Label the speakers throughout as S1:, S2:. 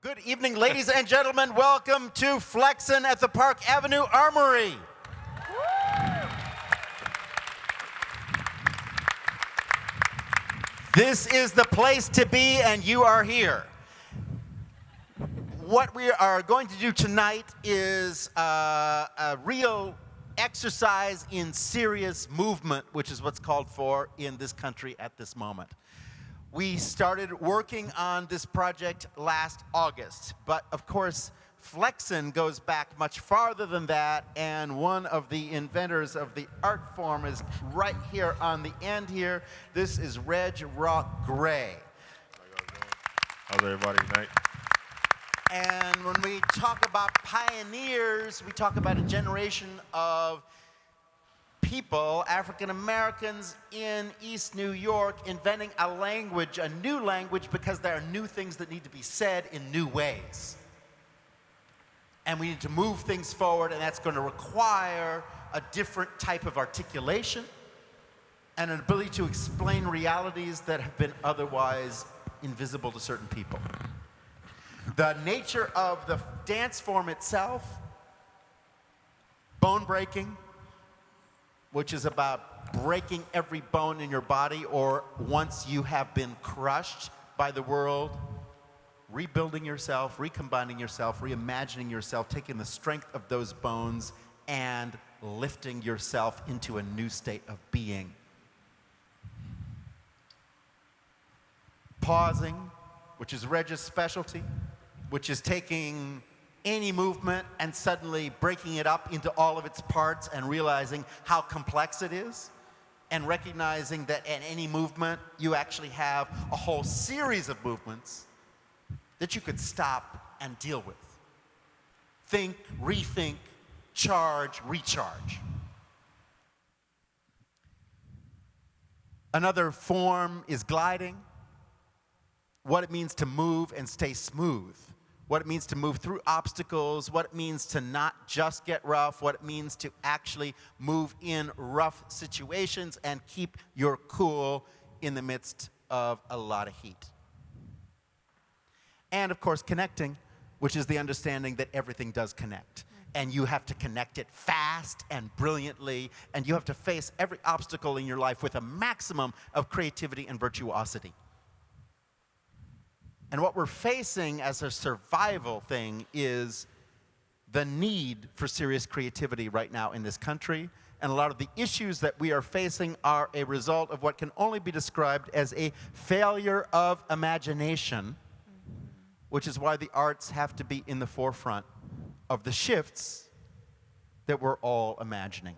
S1: Good evening, ladies and gentlemen. Welcome to FLEXN at the Park Avenue Armory. This is the place to be, and you are here. What we are going to do tonight is a real exercise in serious movement, which is what's called for in this country at this moment. We started working on this project last August, but of course, FLEXN goes back much farther than that, and one of the inventors of the art form is right here on the end here. This is Reg Rock Gray.
S2: How's everybody tonight?
S1: And when we talk about pioneers, we talk about a generation of people, African Americans in East New York, inventing a language, a new language, because there are new things that need to be said in new ways. And we need to move things forward, and that's going to require a different type of articulation and an ability to explain realities that have been otherwise invisible to certain people. The nature of the dance form itself, bone breaking, which is about breaking every bone in your body, or once you have been crushed by the world, rebuilding yourself, recombining yourself, reimagining yourself, taking the strength of those bones and lifting yourself into a new state of being. Pausing, which is Reg's specialty, which is taking any movement and suddenly breaking it up into all of its parts and realizing how complex it is, and recognizing that in any movement you actually have a whole series of movements that you could stop and deal with. Think, rethink, charge, recharge. Another form is gliding, what it means to move and stay smooth, what it means to move through obstacles, what it means to not just get rough, what it means to actually move in rough situations and keep your cool in the midst of a lot of heat. And of course, connecting, which is the understanding that everything does connect. And you have to connect it fast and brilliantly, and you have to face every obstacle in your life with a maximum of creativity and virtuosity. And what we're facing as a survival thing is the need for serious creativity right now in this country. And a lot of the issues that we are facing are a result of what can only be described as a failure of imagination, which is why the arts have to be in the forefront of the shifts that we're all imagining.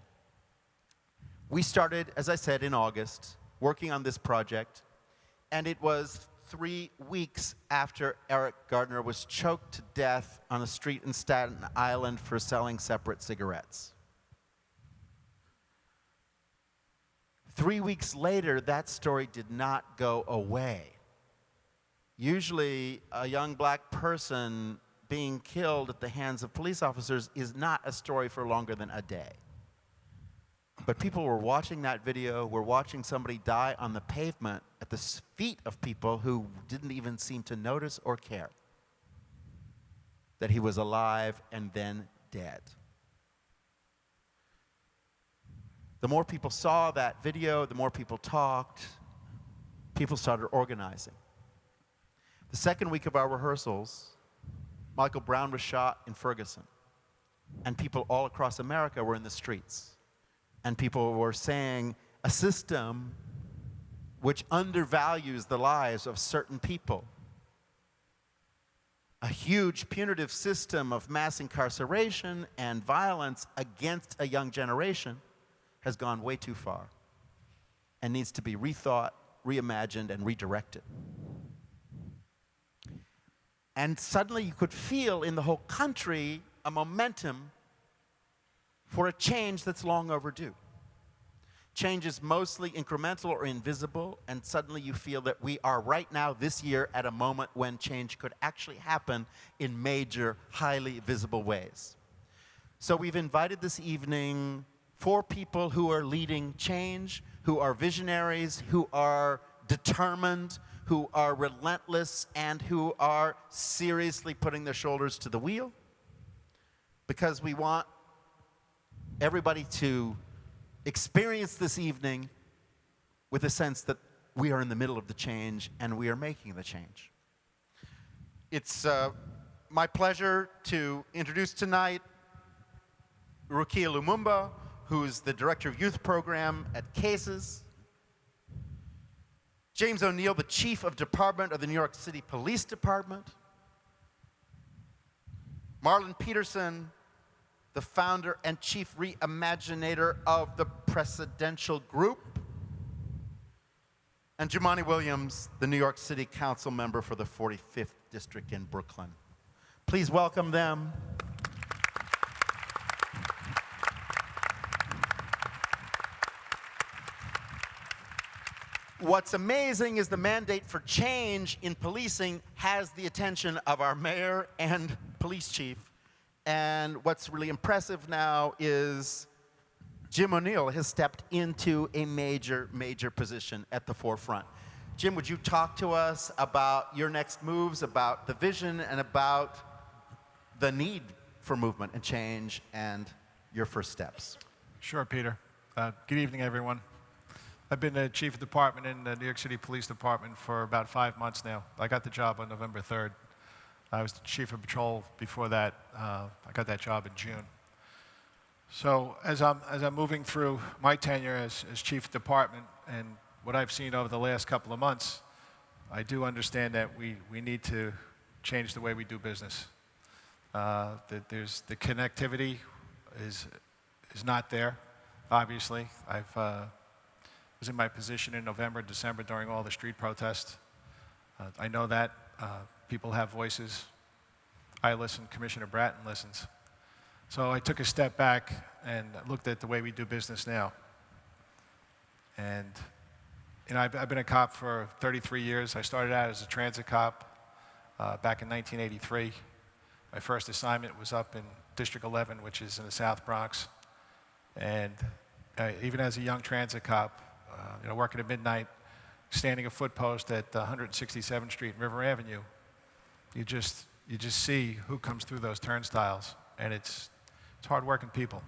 S1: We started, as I said, in August, working on this project, and it was 3 weeks after Eric Gardner was choked to death on a street in Staten Island for selling separate cigarettes. 3 weeks later, that story did not go away. Usually, a young black person being killed at the hands of police officers is not a story for longer than a day. But people were watching that video, were watching somebody die on the pavement at the feet of people who didn't even seem to notice or care that he was alive and then dead. The more people saw that video, the more people talked, people started organizing. The second week of our rehearsals, Michael Brown was shot in Ferguson, and people all across America were in the streets. And people were saying a system which undervalues the lives of certain people, a huge punitive system of mass incarceration and violence against a young generation, has gone way too far and needs to be rethought, reimagined, and redirected. And suddenly you could feel in the whole country a momentum for a change that's long overdue. Change is mostly incremental or invisible, and suddenly you feel that we are right now, this year, at a moment when change could actually happen in major, highly visible ways. So we've invited this evening 4 people who are leading change, who are visionaries, who are determined, who are relentless and who are seriously putting their shoulders to the wheel, because we want everybody to experience this evening with a sense that we are in the middle of the change and we are making the change. It's my pleasure to introduce tonight Rukia Lumumba, who's the Director of Youth Program at CASES. James ONeill, the Chief of Department of the New York City Police Department. Marlon Peterson, the founder and chief reimaginator of the Precedential Group. And Jumaane Williams, the New York City Council member for the 45th District in Brooklyn. Please welcome them. What's amazing is the mandate for change in policing has the attention of our mayor and police chief. And what's really impressive now is Jim ONeill has stepped into a major, major position at the forefront. Jim, would you talk to us about your next moves, about the vision, and about the need for movement and change and your first steps?
S3: Sure, Peter. Good evening, everyone. I've been the chief of department in the New York City Police Department for about 5 months now. I got the job on November 3rd. I was the chief of patrol before that. I got that job in June. So as I'm moving through my tenure as chief of department and what I've seen over the last couple of months, I do understand that we need to change the way we do business. That there's the connectivity is not there, obviously. I was in my position in November, December during all the street protests. I know that people have voices. I listen, Commissioner Bratton listens. So I took a step back and looked at the way we do business now. And I've been a cop for 33 years. I started out as a transit cop back in 1983. My first assignment was up in District 11, which is in the South Bronx. And even as a young transit cop, working at midnight, standing a foot post at 167th Street and River Avenue, you just see who comes through those turnstiles, and it's hard-working people.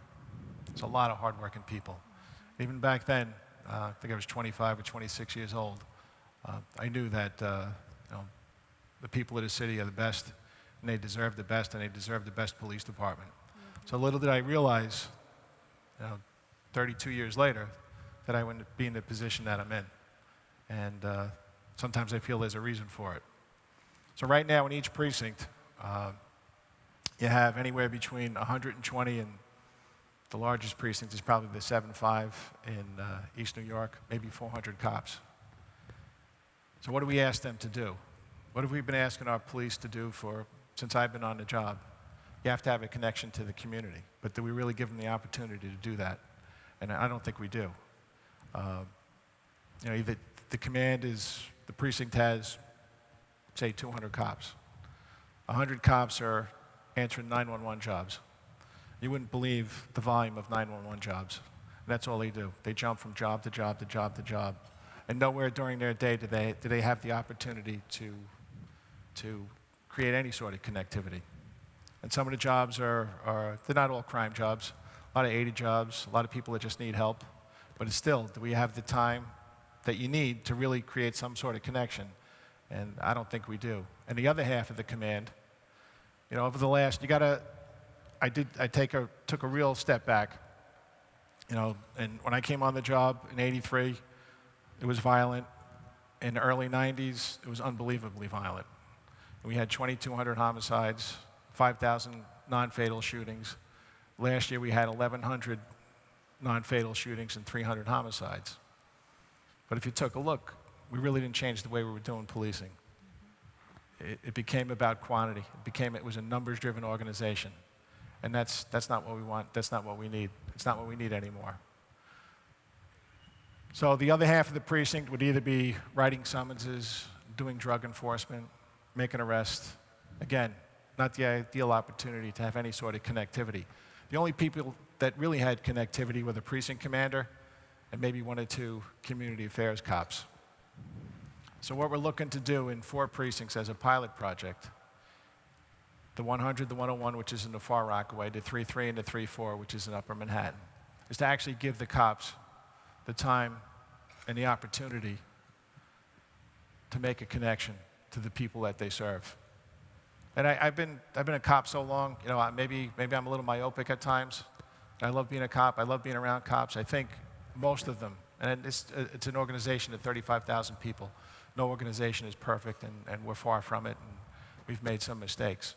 S3: It's a lot of hard-working people. Even back then, I think I was 25 or 26 years old. I knew that the people of the city are the best, and they deserve the best, and they deserve the best police department. So little did I realize, 32 years later, that I wouldn't be in the position that I'm in. And sometimes I feel there's a reason for it. So right now in each precinct, you have anywhere between 120 and the largest precinct is probably the 7-5 in East New York, maybe 400 cops. So what do we ask them to do? What have we been asking our police to do since I've been on the job? You have to have a connection to the community, but do we really give them the opportunity to do that? And I don't think we do. The command the precinct has, say, 200 cops. 100 cops are answering 911 jobs. You wouldn't believe the volume of 911 jobs. And that's all they do. They jump from job to job to job to job. And nowhere during their day do they have the opportunity to create any sort of connectivity. And some of the jobs they're not all crime jobs. A lot of 80 jobs, a lot of people that just need help. But it's still, do we have the time that you need to really create some sort of connection? And I don't think we do. And the other half of the command, over the last, I took a real step back. And when I came on the job in '83, it was violent. In the early '90s, it was unbelievably violent. And we had 2,200 homicides, 5,000 non-fatal shootings. Last year, we had 1,100 non-fatal shootings and 300 homicides. But if you took a look, we really didn't change the way we were doing policing. It became about quantity. It was a numbers-driven organization. And that's not what we want. That's not what we need. It's not what we need anymore. So the other half of the precinct would either be writing summonses, doing drug enforcement, making arrests. Again, not the ideal opportunity to have any sort of connectivity. The only people that really had connectivity were the precinct commander and maybe 1 or 2 community affairs cops. So what we're looking to do in 4 precincts as a pilot project, the 100, the 101, which is in the Far Rockaway, the 3-3 and the 3-4, which is in Upper Manhattan, is to actually give the cops the time and the opportunity to make a connection to the people that they serve. And I've been a cop so long, you know, maybe I'm a little myopic at times. I love being a cop. I love being around cops. I think most of them, and it's an organization of 35,000 people. No organization is perfect, and we're far from it, and we've made some mistakes.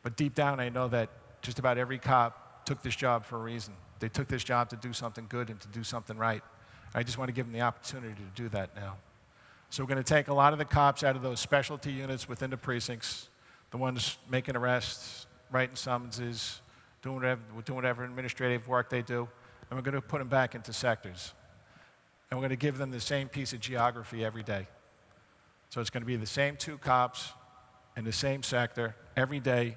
S3: But deep down, I know that just about every cop took this job for a reason. They took this job to do something good and to do something right. I just want to give them the opportunity to do that now. So we're going to take a lot of the cops out of those specialty units within the precincts, the ones making arrests, writing summonses, doing whatever administrative work they do, and we're going to put them back into sectors. And we're going to give them the same piece of geography every day. So it's going to be the same 2 cops in the same sector every day,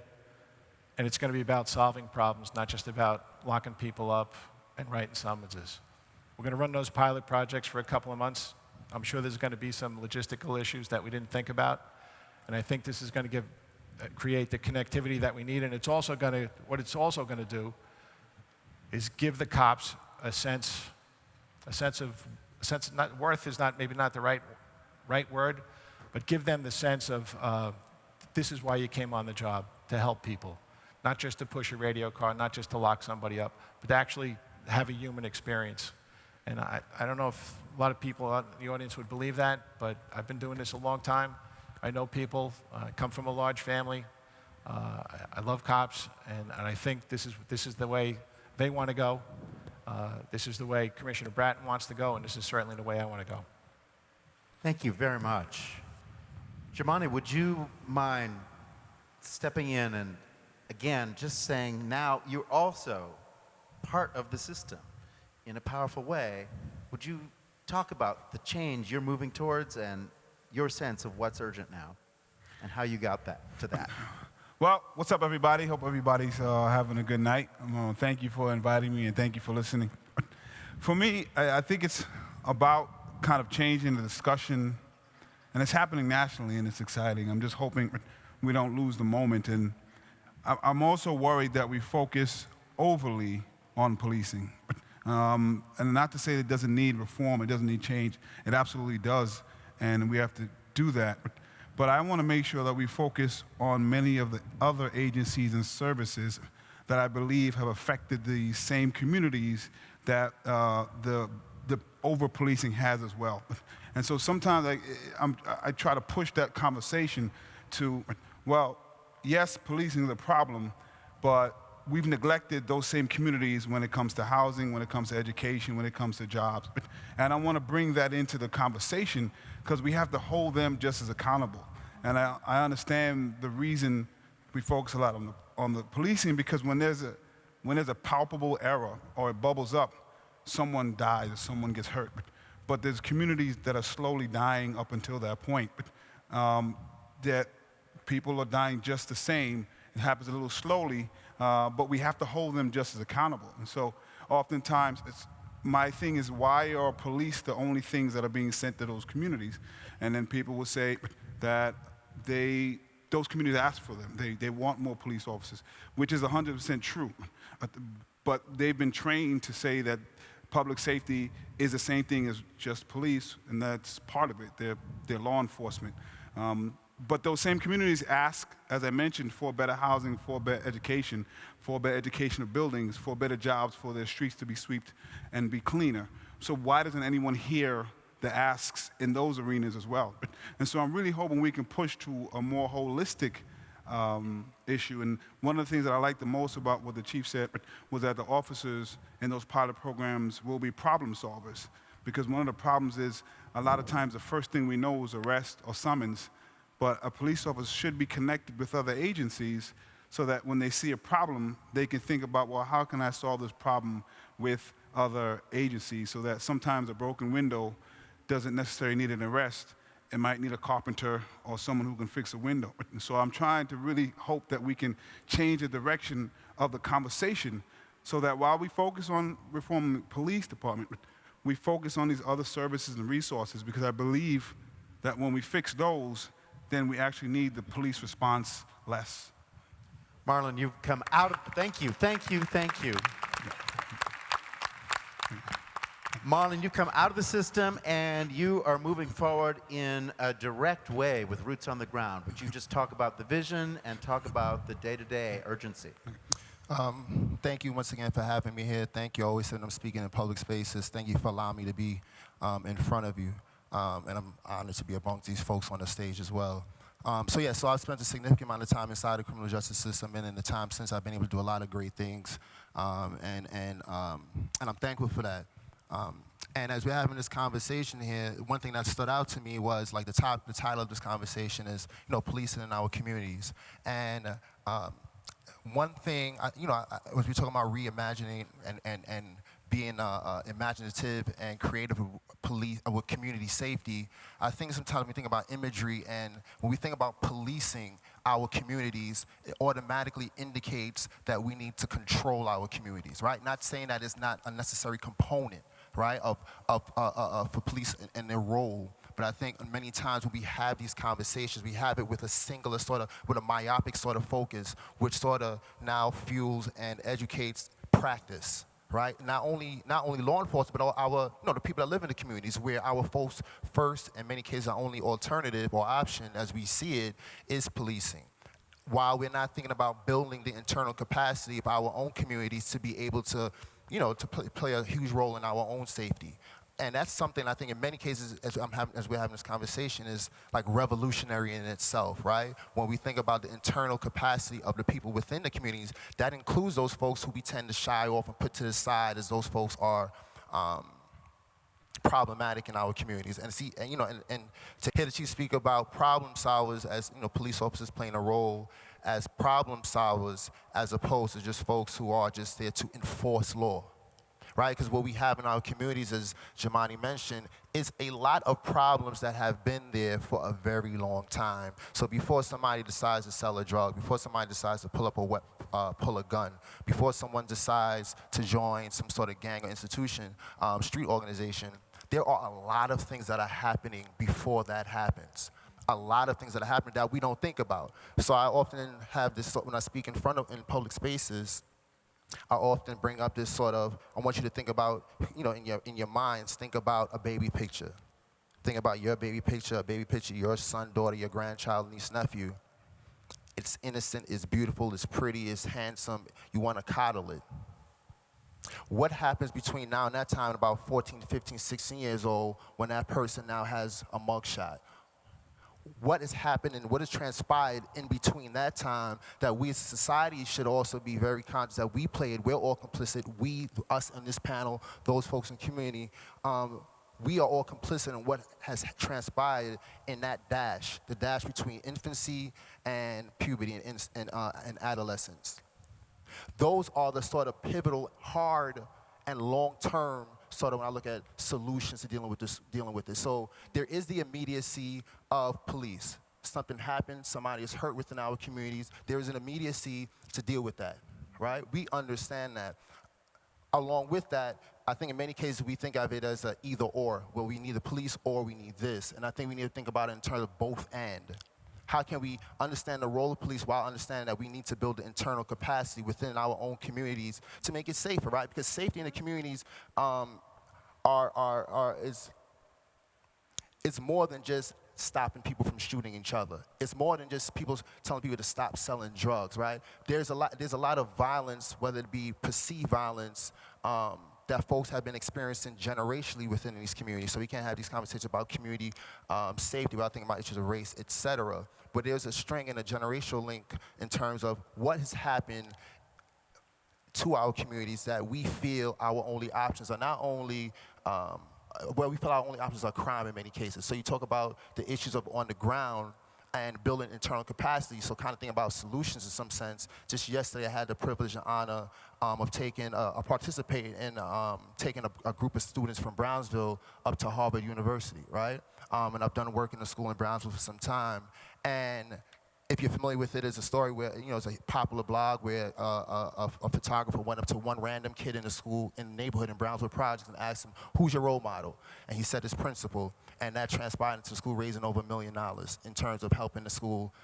S3: and it's going to be about solving problems, not just about locking people up and writing summonses. We're going to run those pilot projects for a couple of months. I'm sure there's going to be some logistical issues that we didn't think about, and I think this is going to create the connectivity that we need, and what it's also going to do is give the cops a sense of worth is maybe not the right word, but give them the sense of this is why you came on the job, to help people, not just to push a radio car, not just to lock somebody up, but to actually have a human experience. And I don't know if a lot of people in the audience would believe that, but I've been doing this a long time. I know people. I come from a large family. I love cops, and I think this is the way they want to go. This is the way Commissioner Bratton wants to go, and this is certainly the way I want to go.
S1: Thank you very much. Jumaane, would you mind stepping in and, again, just saying now you're also part of the system in a powerful way. Would you talk about the change you're moving towards and your sense of what's urgent now and how you got to that?
S4: Well, what's up, everybody? Hope everybody's having a good night. Thank you for inviting me, and thank you for listening. For me, I think it's about kind of changing the discussion, and it's happening nationally, and it's exciting. I'm just hoping we don't lose the moment, and I'm also worried that we focus overly on policing. And not to say that it doesn't need reform, it doesn't need change. It absolutely does, and we have to do that. But I want to make sure that we focus on many of the other agencies and services that I believe have affected the same communities that the over-policing has as well. And so sometimes I try to push that conversation to, well, yes, policing is a problem, but we've neglected those same communities when it comes to housing, when it comes to education, when it comes to jobs. And I want to bring that into the conversation because we have to hold them just as accountable. And I understand the reason we focus a lot on the policing, because when there's a palpable error or it bubbles up, someone dies or someone gets hurt. But there's communities that are slowly dying up until that point, that people are dying just the same. It happens a little slowly, but we have to hold them just as accountable. And so oftentimes, my thing is, why are police the only things that are being sent to those communities? And then people will say that those communities ask for them. They want more police officers, which is 100% true. But they've been trained to say that public safety is the same thing as just police, and that's part of it. They're law enforcement. But those same communities ask, as I mentioned, for better housing, for better education, for better educational buildings, for better jobs, for their streets to be swept and be cleaner. So why doesn't anyone hear the asks in those arenas as well? And so I'm really hoping we can push to a more holistic issue. And one of the things that I like the most about what the chief said was that the officers in those pilot programs will be problem solvers. Because one of the problems is a lot of times the first thing we know is arrest or summons. But a police officer should be connected with other agencies so that when they see a problem, they can think about, well, how can I solve this problem with other agencies, so that sometimes a broken window doesn't necessarily need an arrest. It might need a carpenter or someone who can fix a window. And so I'm trying to really hope that we can change the direction of the conversation so that while we focus on reforming the police department, we focus on these other services and resources, because I believe that when we fix those, then we actually need the police response less.
S1: Marlon, you've come out of, thank you. Marlon, you've come out of the system and you are moving forward in a direct way with roots on the ground. Would you just talk about the vision and talk about the day-to-day urgency?
S5: Thank you once again for having me here. Thank you. Always when I'm speaking in public spaces. Thank you for allowing me to be in front of you. And I'm honored to be amongst these folks on the stage as well. So I've spent a significant amount of time inside the criminal justice system, and in the time since I've been able to do a lot of great things, and I'm thankful for that. And as we're having this conversation here, one thing that stood out to me was like the title of this conversation is, policing in our communities. And one thing, as we're talking about reimagining and being imaginative and creative with community safety, I think sometimes we think about imagery, and when we think about policing our communities, it automatically indicates that we need to control our communities, right? Not saying that it's not a necessary component, right, for police and their role. But I think many times when we have these conversations, we have it with a singular with a myopic sort of focus, which sort of now fuels and educates practice, right? Not only law enforcement, but our, the people that live in the communities, where our folks' first, in many cases, our only alternative or option, as we see it, is policing. While we're not thinking about building the internal capacity of our own communities to be able to, to play a huge role in our own safety. And that's something I think in many cases, as we're having this conversation, is like revolutionary in itself, right? When we think about the internal capacity of the people within the communities, that includes those folks who we tend to shy off and put to the side as those folks are problematic in our communities. And to hear the chief speak about problem solvers as police officers playing a role as problem solvers as opposed to just folks who are just there to enforce law. Right, because what we have in our communities, as Jumaane mentioned, is a lot of problems that have been there for a very long time. So before somebody decides to sell a drug, before somebody decides to pull a gun, before someone decides to join some sort of gang or institution, street organization, there are a lot of things that are happening before that happens. A lot of things that are happening that we don't think about. So I often have this, when I speak in public spaces, I often bring up this I want you to think about, in your minds, think about a baby picture. Think about your baby picture, a baby picture of your son, daughter, your grandchild, niece, nephew. It's innocent, it's beautiful, it's pretty, it's handsome. You want to coddle it. What happens between now and that time, about 14, 15, 16 years old, when that person now has a mugshot? What has happened and what has transpired in between that time that we as a society should also be very conscious that we played, we're all complicit, us in this panel, those folks in the community, we are all complicit in what has transpired in that the dash between infancy and puberty and adolescence. Those are the sort of pivotal, hard, and long-term when I look at solutions to dealing with this. So there is the immediacy of police. Something happens, somebody is hurt within our communities. There is an immediacy to deal with that, right? We understand that. Along with that, I think in many cases we think of it as an either or, where we need the police or we need this. And I think we need to think about it in terms of both and. How can we understand the role of police while understanding that we need to build the internal capacity within our own communities to make it safer, right? Because safety in the communities is more than just stopping people from shooting each other. It's more than just telling people to stop selling drugs, right? There's a lot of violence, whether it be perceived violence, that folks have been experiencing generationally within these communities. So we can't have these conversations about community safety without thinking about issues of race, et cetera. But there's a string and a generational link in terms of what has happened to our communities that we feel our only options are not only, we feel our only options are crime in many cases. So you talk about the issues of on the ground and building internal capacity, so kind of thinking about solutions in some sense. Just yesterday I had the privilege and honor of participating in taking a group of students from Brownsville up to Harvard University, right? And I've done work in the school in Brownsville for some time. And if you're familiar with it, it's a story where, it's a popular blog where a photographer went up to one random kid in the school, in the neighborhood in Brownsville Projects, and asked him, who's your role model? And he said his principal, and that transpired into the school raising over $1 million in terms of helping the school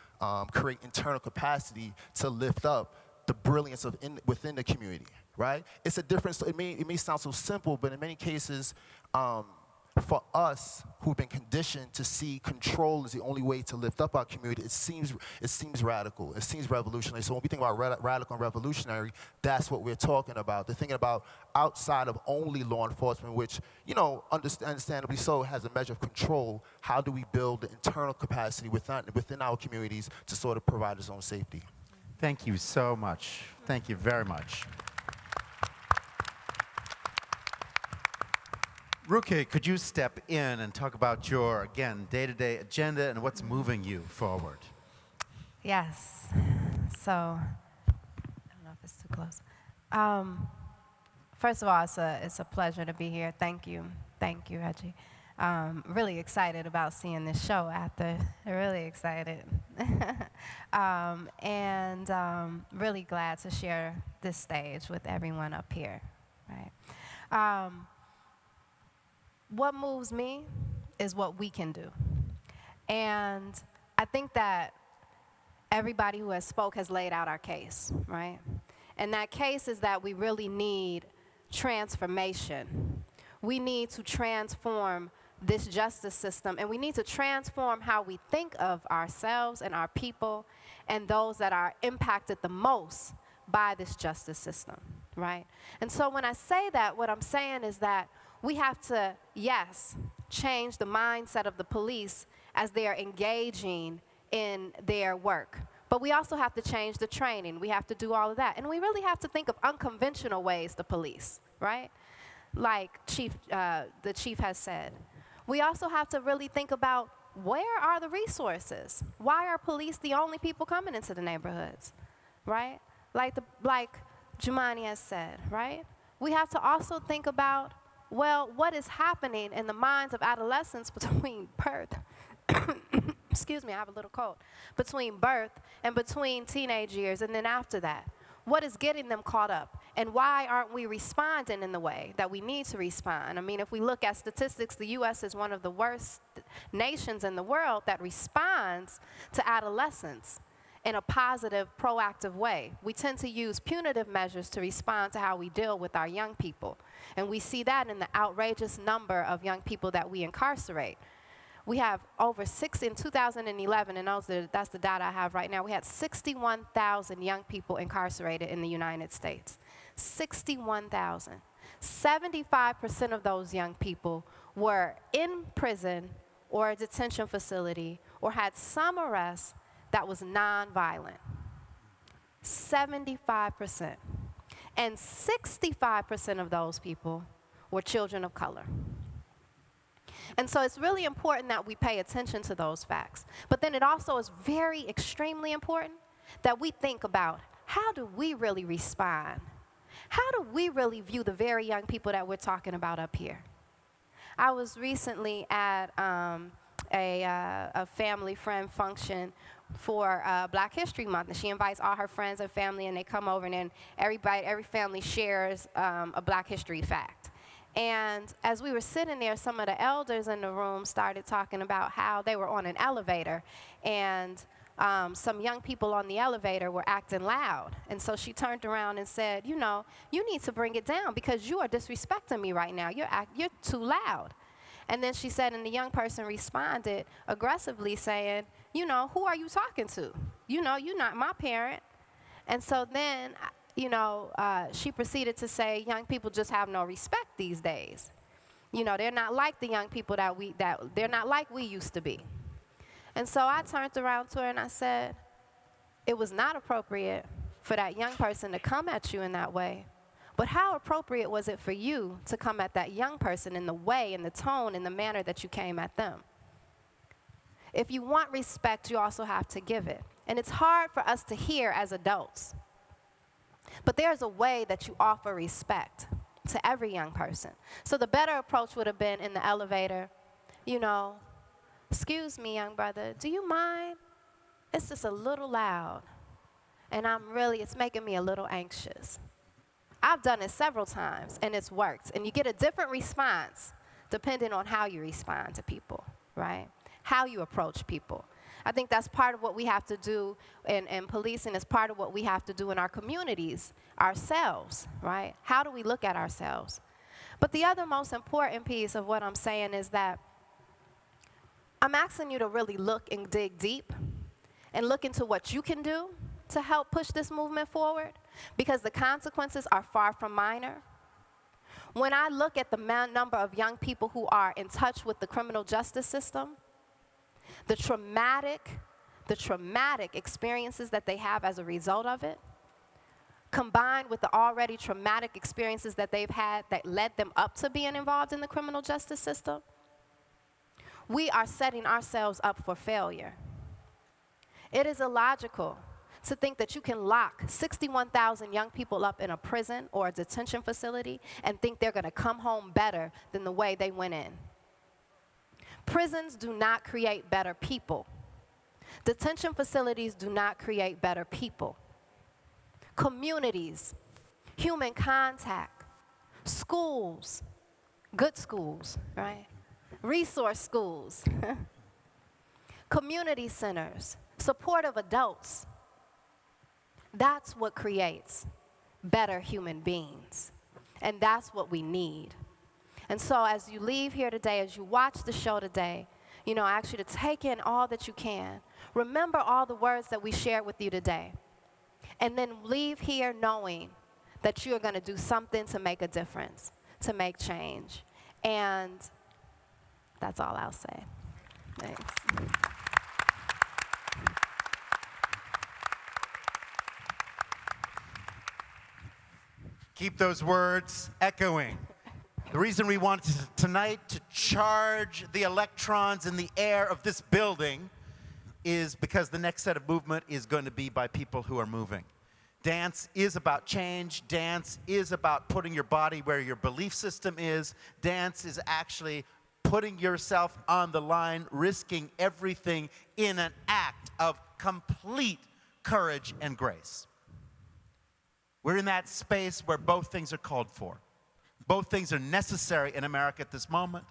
S5: create internal capacity to lift up the brilliance within the community, right? It's a difference. It may sound so simple, but in many cases, for us who've been conditioned to see control as the only way to lift up our community, it seems radical. It seems revolutionary. So when we think about radical and revolutionary, that's what we're talking about. They're thinking about outside of only law enforcement, which, understandably so, has a measure of control. How do we build the internal capacity within our communities to sort of provide its own safety?
S1: Thank you so much. Thank you very much. Rukia, could you step in and talk about your, again, day-to-day agenda and what's moving you forward?
S6: Yes. So, I don't know if it's too close. First of all, it's a pleasure to be here. Thank you, Reggie. Really excited about seeing this show after. Really excited. And really glad to share this stage with everyone up here, right? What moves me is what we can do. And I think that everybody who has spoke has laid out our case, right? And that case is that we really need transformation. We need to transform this justice system, and we need to transform how we think of ourselves and our people and those that are impacted the most by this justice system, right? And so when I say that, what I'm saying is that we have to, yes, change the mindset of the police as they are engaging in their work. But we also have to change the training. We have to do all of that. And we really have to think of unconventional ways to police, right? Like the chief has said. We also have to really think about where are the resources? Why are police the only people coming into the neighborhoods, right? Like Jumaane has said, right? We have to also think about, well, what is happening in the minds of adolescents between birth, excuse me, I have a little cold, between birth and between teenage years and then after that? What is getting them caught up? And why aren't we responding in the way that we need to respond? I mean, if we look at statistics, the U.S. is one of the worst nations in the world that responds to adolescents in a positive, proactive way. We tend to use punitive measures to respond to how we deal with our young people. And we see that in the outrageous number of young people that we incarcerate. We have in 2011, and that's the data I have right now, we had 61,000 young people incarcerated in the United States. 61,000. 75% of those young people were in prison or a detention facility or had some arrest that was nonviolent. 75%. And 65% of those people were children of color. And so it's really important that we pay attention to those facts. But then it also is very extremely important that we think about, how do we really respond? How do we really view the very young people that we're talking about up here? I was recently at a family friend function for Black History Month, and she invites all her friends and family, and they come over, and then every family shares a Black history fact. And as we were sitting there, some of the elders in the room started talking about how they were on an elevator, and some young people on the elevator were acting loud. And so she turned around and said, you need to bring it down because you are disrespecting me right now. You're too loud. And then she said, and the young person responded aggressively saying, who are you talking to? You're not my parent. And so then, she proceeded to say, young people just have no respect these days. They're not like the young people they're not like we used to be. And so I turned around to her and I said, it was not appropriate for that young person to come at you in that way. But how appropriate was it for you to come at that young person in the way, in the tone, in the manner that you came at them? If you want respect, you also have to give it. And it's hard for us to hear as adults. But there's a way that you offer respect to every young person. So the better approach would have been in the elevator, excuse me, young brother, do you mind it's just a little loud. And it's making me a little anxious. I've done it several times, and it's worked. And you get a different response depending on how you respond to people, right? How you approach people. I think that's part of what we have to do in policing. It's part of what we have to do in our communities ourselves, right? How do we look at ourselves? But the other most important piece of what I'm saying is that I'm asking you to really look and dig deep and look into what you can do to help push this movement forward, because the consequences are far from minor. When I look at the number of young people who are in touch with the criminal justice system, the traumatic experiences that they have as a result of it, combined with the already traumatic experiences that they've had that led them up to being involved in the criminal justice system, we are setting ourselves up for failure. It is illogical to think that you can lock 61,000 young people up in a prison or a detention facility and think they're going to come home better than the way they went in. Prisons do not create better people. Detention facilities do not create better people. Communities, human contact, schools, good schools, right? Resource schools, community centers, supportive adults. That's what creates better human beings. And that's what we need. And so as you leave here today, as you watch the show today, I ask you to take in all that you can. Remember all the words that we shared with you today. And then leave here knowing that you are going to do something to make a difference, to make change. And that's all I'll say. Thanks.
S1: Keep those words echoing. The reason we wanted tonight to charge the electrons in the air of this building is because the next set of movement is going to be by people who are moving. Dance is about change. Dance is about putting your body where your belief system is. Dance is actually putting yourself on the line, risking everything in an act of complete courage and grace. We're in that space where both things are called for. Both things are necessary in America at this moment.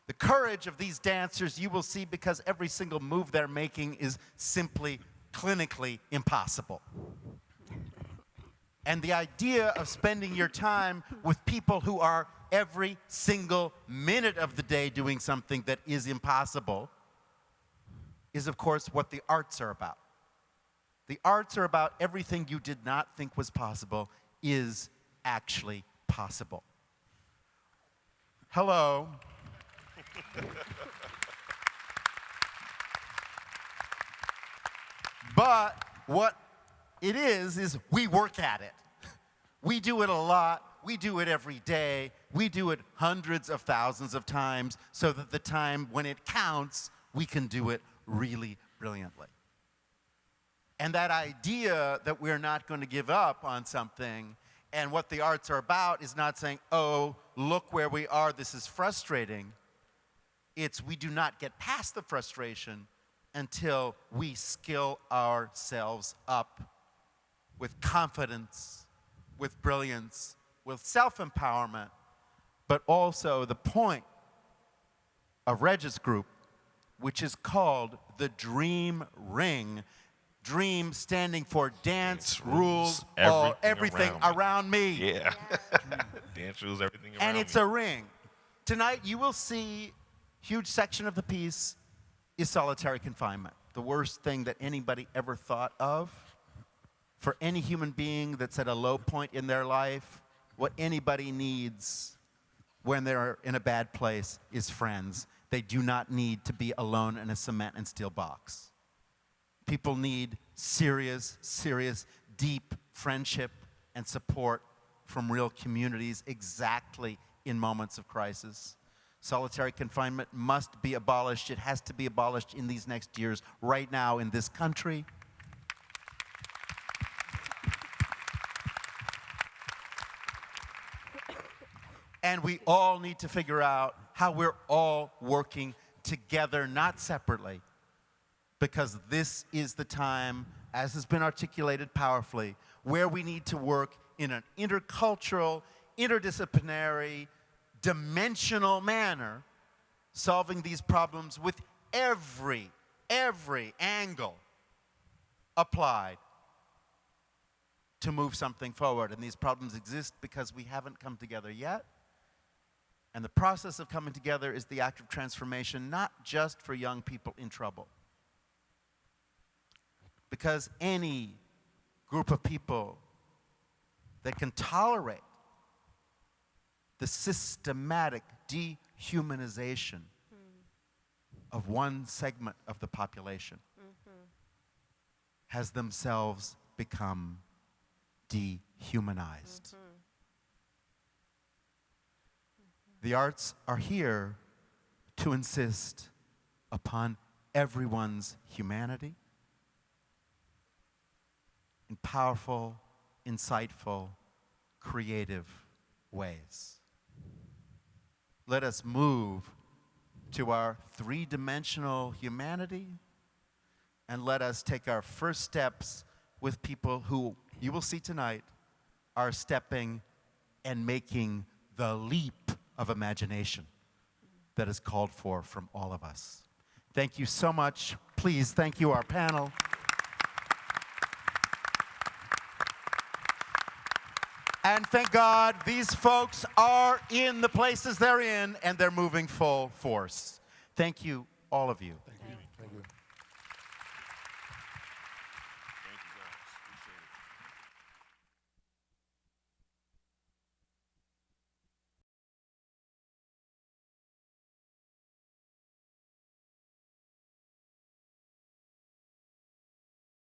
S1: The courage of these dancers you will see because every single move they're making is simply clinically impossible. And the idea of spending your time with people who are every single minute of the day doing something that is impossible is, of course, what the arts are about. The arts are about everything you did not think was possible is actually possible. Hello. But what it is we work at it. We do it a lot. We do it every day. We do it hundreds of thousands of times so that the time when it counts, we can do it really brilliantly. And that idea that we're not going to give up on something, and what the arts are about is not saying, oh, look where we are, this is frustrating. It's we do not get past the frustration until we skill ourselves up with confidence, with brilliance, with self-empowerment, but also the point of Regis Group, which is called the Dream Ring. Dream standing for dance rules everything around me.
S2: Yeah. Dance rules everything around me.
S1: And it's a ring. Tonight you will see a huge section of the piece is solitary confinement. The worst thing that anybody ever thought of. For any human being that's at a low point in their life, what anybody needs when they're in a bad place is friends. They do not need to be alone in a cement and steel box. People need serious, deep friendship and support from real communities exactly in moments of crisis. Solitary confinement must be abolished. It has to be abolished in these next years, right now in this country. And we all need to figure out how we're all working together, not separately, but because this is the time, as has been articulated powerfully, where we need to work in an intercultural, interdisciplinary, dimensional manner, solving these problems with every angle applied to move something forward. And these problems exist because we haven't come together yet. And the process of coming together is the act of transformation, not just for young people in trouble. Because any group of people that can tolerate the systematic dehumanization of one segment of the population has themselves become dehumanized. The arts are here to insist upon everyone's humanity in powerful, insightful, creative ways. Let us move to our three-dimensional humanity, and let us take our first steps with people who, you will see tonight, are stepping and making the leap of imagination that is called for from all of us. Thank you so much. Please, thank you, our panel. And thank God these folks are in the places they're in, and they're moving full force. Thank you, all of you.